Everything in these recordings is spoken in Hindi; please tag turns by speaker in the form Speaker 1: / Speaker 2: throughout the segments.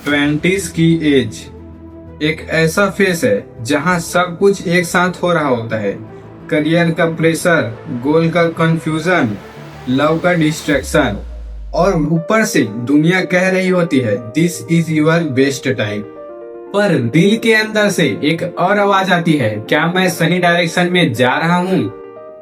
Speaker 1: 20s की एज एक ऐसा फेस है जहां सब कुछ एक साथ हो रहा होता है। करियर का प्रेशर, गोल का कंफ्यूजन, लव का डिस्ट्रैक्शन और ऊपर से दुनिया कह रही होती है this is your best time. पर दिल के अंदर से एक और आवाज आती है, क्या मैं सही डायरेक्शन में जा रहा हूँ?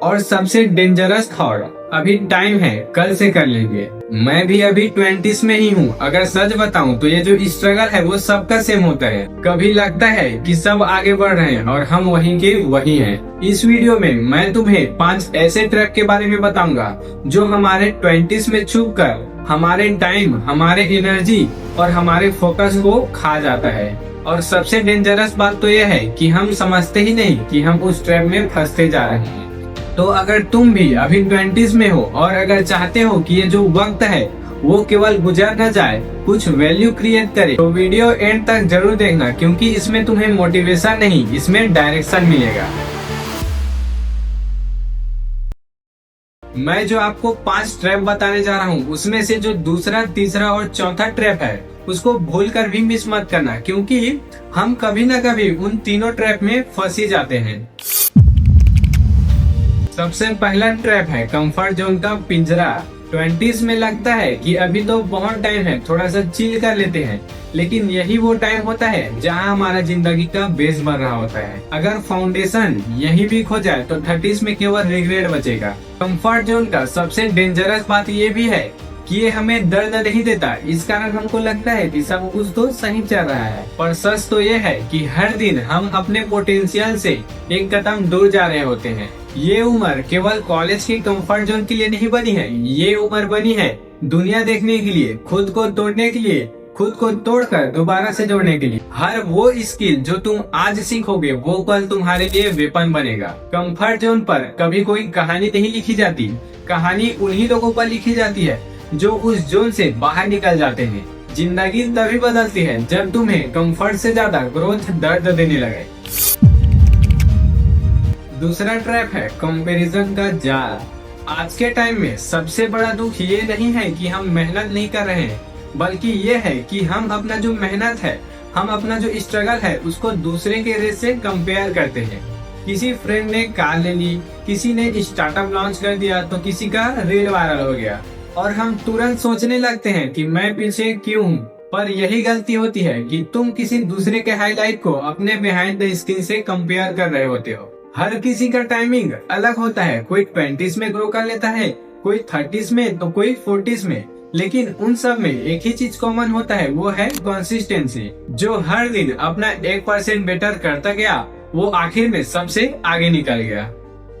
Speaker 1: और सबसे डेंजरस थॉट, अभी टाइम है, कल से कर लेंगे। मैं भी अभी 20s में ही हूँ। अगर सच बताऊँ तो ये जो स्ट्रगल है वो सबका सेम होता है। कभी लगता है कि सब आगे बढ़ रहे हैं और हम वहीं के वहीं हैं। इस वीडियो में मैं तुम्हें 5 ऐसे ट्रैप के बारे में बताऊंगा जो हमारे 20s में छुप कर हमारे टाइम, हमारे एनर्जी और हमारे फोकस को खा जाता है। और सबसे डेंजरस बात तो यह है कि हम समझते ही नहीं कि हम उस ट्रैप में फंसते जा रहे हैं। तो अगर तुम भी अभी 20s में हो और अगर चाहते हो कि ये जो वक्त है वो केवल गुजर न जाए, कुछ वैल्यू क्रिएट करे, तो वीडियो एंड तक जरूर देखना, क्योंकि इसमें तुम्हें मोटिवेशन नहीं, इसमें डायरेक्शन मिलेगा। मैं जो आपको 5 ट्रैप बताने जा रहा हूँ उसमें से जो दूसरा, तीसरा और चौथा ट्रैप है उसको भूल कर भी मिस मत करना, क्योंकि हम कभी न कभी उन तीनों ट्रैप में फंस ही जाते हैं। सबसे पहला ट्रैप है कंफर्ट जोन का पिंजरा। 20s में लगता है कि अभी तो बहुत टाइम है, थोड़ा सा चिल कर लेते हैं, लेकिन यही वो टाइम होता है जहां हमारा जिंदगी का बेस बन रहा होता है। अगर फाउंडेशन यही वीक हो जाए तो 30s में केवल रिग्रेट बचेगा। कंफर्ट जोन का सबसे डेंजरस बात ये भी है कि ये हमें दर्द नहीं देता, इस कारण हमको लगता है कि सब कुछ तो सही चल रहा है। पर सच तो ये है कि हर दिन हम अपने पोटेंशियल से एक कदम दूर जा रहे होते हैं। ये उम्र केवल कॉलेज के कंफर्ट जोन के लिए नहीं बनी है, ये उम्र बनी है दुनिया देखने के लिए, खुद को तोड़ने के लिए, खुद को तोड़कर दोबारा से जोड़ने के लिए। हर वो स्किल जो तुम आज सीखोगे वो कल तुम्हारे लिए वेपन बनेगा। कंफर्ट जोन पर कभी कोई कहानी नहीं लिखी जाती, कहानी उन्हीं लोगों पर लिखी जाती है जो उस जोन से बाहर निकल जाते हैं। जिंदगी तभी बदलती है जब तुम्हें कंफर्ट से ज्यादा ग्रोथ दर्द देने लगे। दूसरा ट्रैप है कंपैरिजन का जाल। आज के टाइम में सबसे बड़ा दुख ये नहीं है कि हम मेहनत नहीं कर रहे हैं, बल्कि ये है कि हम अपना जो मेहनत है, हम अपना जो स्ट्रगल है उसको दूसरे के रेस से कंपेयर करते हैं। किसी फ्रेंड ने कार ले ली, किसी ने स्टार्टअप लॉन्च कर दिया तो किसी का रील वायरल हो गया और हम तुरंत सोचने लगते हैं कि मैं पीछे क्यों हूँ। पर यही गलती होती है कि तुम किसी दूसरे के हाईलाइट को अपने बिहाइंड द स्क्रीन से कंपेयर कर रहे होते हो। हर किसी का टाइमिंग अलग होता है, कोई 20s में ग्रो कर लेता है, कोई 30s में तो कोई 40s में, लेकिन उन सब में एक ही चीज कॉमन होता है, वो है कंसिस्टेंसी। जो हर दिन अपना 1% बेटर करता गया वो आखिर में सबसे आगे निकल गया।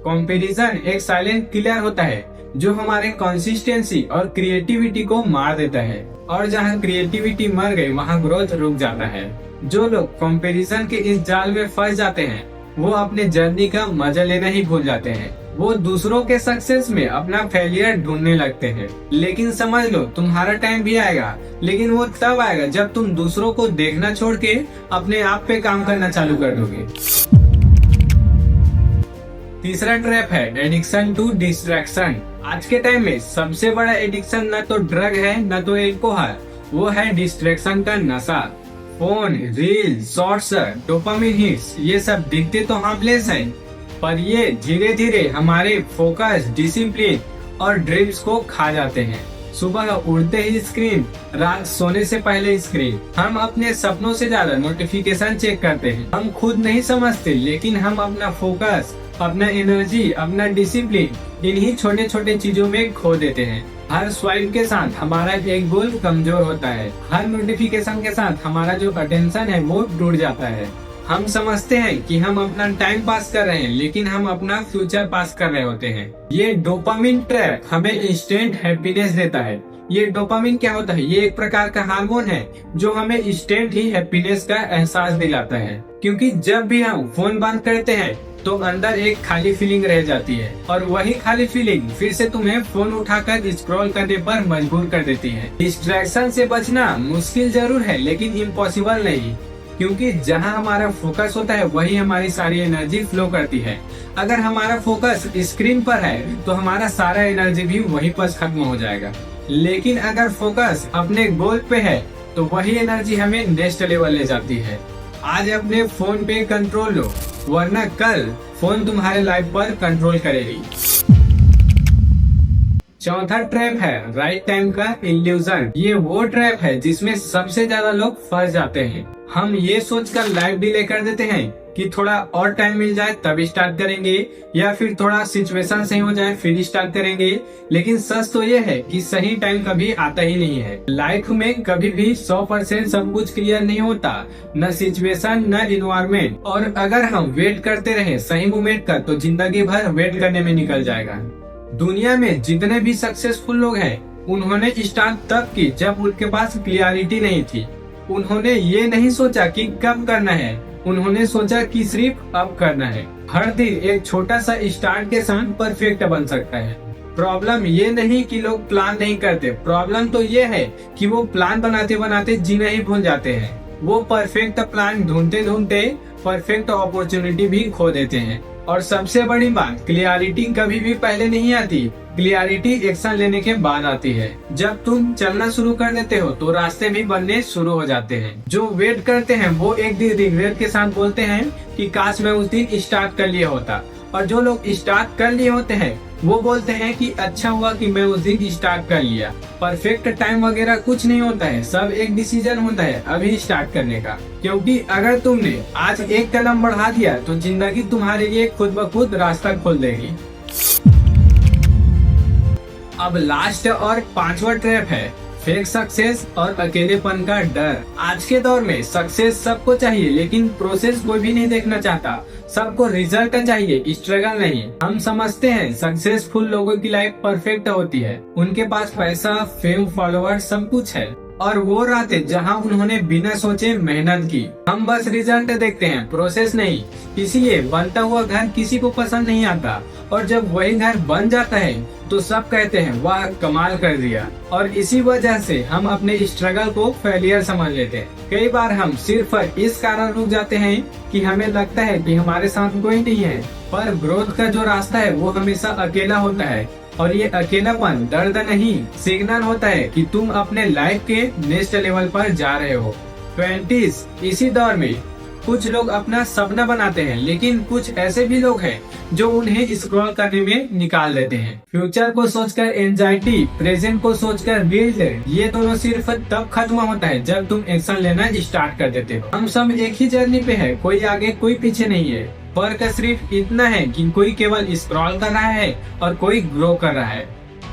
Speaker 1: कंपैरिजन एक साइलेंट किलर होता है जो हमारे कंसिस्टेंसी और क्रिएटिविटी को मार देता है, और जहाँ क्रिएटिविटी मर गई वहाँ ग्रोथ रुक जाता है। जो लोग कंपैरिजन के इस जाल में फंस जाते हैं वो अपने जर्नी का मजा लेना ही भूल जाते हैं। वो दूसरों के सक्सेस में अपना फेलियर ढूंढने लगते हैं। लेकिन समझ लो तुम्हारा टाइम भी आएगा, लेकिन वो तब आएगा जब तुम दूसरों को देखना छोड़ के अपने आप पे काम करना चालू कर दोगे। तीसरा ट्रैप है एडिक्शन टू डिस्ट्रैक्शन। आज के टाइम में सबसे बड़ा एडिक्शन न तो ड्रग है न तो एल्कोहल, वो है डिस्ट्रैक्शन का नशा। Phone, reel, shorts, dopamine hits, ये सब दिखते तो हार्मलेस हैं, पर ये धीरे धीरे हमारे फोकस, डिसिप्लिन और ड्रीम्स को खा जाते हैं। सुबह उठते ही स्क्रीन, रात सोने से पहले स्क्रीन। हम अपने सपनों से ज्यादा नोटिफिकेशन चेक करते हैं। हम खुद नहीं समझते, लेकिन हम अपना फोकस, अपना एनर्जी, अपना डिसिप्लिन इन्हीं छोटे छोटे चीजों में खो देते हैं। हर स्वाइप के साथ हमारा एक गोल कमजोर होता है, हर नोटिफिकेशन के साथ हमारा जो अटेंशन है वो टूट जाता है। हम समझते हैं कि हम अपना टाइम पास कर रहे हैं, लेकिन हम अपना फ्यूचर पास कर रहे होते हैं। ये डोपामिन ट्रैप हमें इंस्टेंट हैप्पीनेस देता है। ये डोपामिन क्या होता है? ये एक प्रकार का हार्मोन है जो हमें इंस्टेंट ही हैप्पीनेस का एहसास दिलाता है, क्योंकि जब भी हम फोन बंद करते हैं तो अंदर एक खाली फीलिंग रह जाती है, और वही खाली फीलिंग फिर से तुम्हें फोन उठाकर स्क्रॉल करने पर मजबूर कर देती है। डिस्ट्रैक्शन से बचना मुश्किल जरूर है, लेकिन इम्पॉसिबल नहीं, क्योंकि जहां हमारा फोकस होता है वही हमारी सारी एनर्जी फ्लो करती है। अगर हमारा फोकस स्क्रीन पर है तो हमारा सारा एनर्जी भी वहीं पर खत्म हो जाएगा, लेकिन अगर फोकस अपने गोल पे है तो वही एनर्जी हमें नेक्स्ट लेवल ले जाती है। आज अपने फोन पे कंट्रोल लो, वरना कल फोन तुम्हारे लाइफ पर कंट्रोल करेगी। चौथा ट्रैप है राइट टाइम का इल्यूजन। ये वो ट्रैप है जिसमें सबसे ज्यादा लोग फंस जाते हैं। हम ये सोचकर लाइफ डिले कर देते हैं कि थोड़ा और टाइम मिल जाए तब स्टार्ट करेंगे, या फिर थोड़ा सिचुएशन सही हो जाए फिर स्टार्ट करेंगे। लेकिन सच तो ये है कि सही टाइम कभी आता ही नहीं है। लाइफ में कभी भी 100% सब कुछ क्लियर नहीं होता, न सिचुएशन न इन्वायरमेंट। और अगर हम वेट करते रहे सही मोमेंट का तो जिंदगी भर वेट करने में निकल जाएगा। दुनिया में जितने भी सक्सेसफुल लोग हैं, उन्होंने स्टार्ट तब की जब उनके पास क्लियरिटी नहीं थी। उन्होंने ये नहीं सोचा कि कब करना है, उन्होंने सोचा कि सिर्फ अब करना है। हर दिन एक छोटा सा स्टार्ट के साथ परफेक्ट बन सकता है। प्रॉब्लम ये नहीं कि लोग प्लान नहीं करते, प्रॉब्लम तो ये है कि वो प्लान बनाते बनाते जीना ही भूल जाते हैं। वो परफेक्ट प्लान ढूंढते ढूंढते परफेक्ट अपॉर्चुनिटी भी खो देते हैं। और सबसे बड़ी बात, क्लियरिटी कभी भी पहले नहीं आती, क्लियरिटी एक्शन लेने के बाद आती है। जब तुम चलना शुरू कर देते हो तो रास्ते भी बनने शुरू हो जाते हैं। जो वेट करते हैं वो एक दिन रिग्रेट के साथ बोलते हैं कि काश मैं उस दिन स्टार्ट कर लिया होता। और जो लोग स्टार्ट कर लिए होते हैं वो बोलते हैं कि अच्छा हुआ कि मैं उस दिन स्टार्ट कर लिया। परफेक्ट टाइम वगैरह कुछ नहीं होता है, सब एक डिसीजन होता है अभी स्टार्ट करने का। क्योंकि अगर तुमने आज एक कदम बढ़ा दिया तो जिंदगी तुम्हारे लिए खुद ब खुद रास्ता खोल देगी। अब लास्ट और पांचवा ट्रैप है फेक सक्सेस और अकेलेपन का डर। आज के दौर में सक्सेस सबको चाहिए, लेकिन प्रोसेस कोई भी नहीं देखना चाहता। सबको रिजल्ट चाहिए, स्ट्रगल नहीं। हम समझते हैं सक्सेसफुल लोगों की लाइफ परफेक्ट होती है, उनके पास पैसा, फेम, फॉलोअर सब कुछ है। और वो रातें जहां उन्होंने बिना सोचे मेहनत की। हम बस रिजल्ट देखते हैं, प्रोसेस नहीं। इसीलिए बनता हुआ घर किसी को पसंद नहीं आता, और जब वही घर बन जाता है तो सब कहते हैं वाह कमाल कर दिया। और इसी वजह से हम अपने स्ट्रगल को फेलियर समझ लेते हैं। कई बार हम सिर्फ इस कारण रुक जाते हैं कि हमें लगता है कि हमारे साथ कोई नहीं है। पर ग्रोथ का जो रास्ता है वो हमेशा अकेला होता है, और ये अकेलापन दर्द नहीं, सिग्नल होता है कि तुम अपने लाइफ के नेक्स्ट लेवल पर जा रहे हो। 20s इसी दौर में कुछ लोग अपना सपना बनाते हैं, लेकिन कुछ ऐसे भी लोग हैं जो उन्हें स्क्रॉल करने में निकाल देते हैं। फ्यूचर को सोचकर एंजाइटी, प्रेजेंट को सोचकर गिल्ट, ये दोनों सिर्फ तब खत्म होता है जब तुम एक्शन लेना स्टार्ट कर देते हो। हम सब एक ही जर्नी पे है, कोई आगे कोई पीछे नहीं है। फर्क सिर्फ इतना है कि कोई केवल स्क्रॉल कर रहा है और कोई ग्रो कर रहा है।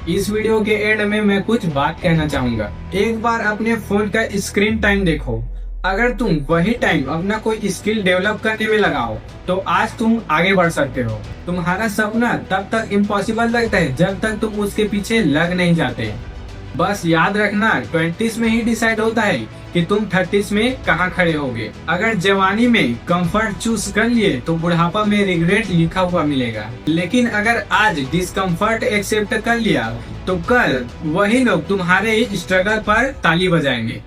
Speaker 1: इस वीडियो के एंड में मैं कुछ बात कहना चाहूंगा। एक बार अपने फोन का स्क्रीन टाइम देखो। अगर तुम वही टाइम अपना कोई स्किल डेवलप करने में लगाओ तो आज तुम आगे बढ़ सकते हो। तुम्हारा सपना तब तक इम्पॉसिबल लगता है जब तक तुम उसके पीछे लग नहीं जाते। बस याद रखना 20s में ही डिसाइड होता है कि तुम 30s में कहाँ खड़े होगे। अगर जवानी में कंफर्ट चूज कर लिए तो बुढ़ापा में रिग्रेट लिखा हुआ मिलेगा। लेकिन अगर आज डिस्कम्फर्ट एक्सेप्ट कर लिया तो कल वही लोग तुम्हारे स्ट्रगल पर ताली बजाएंगे।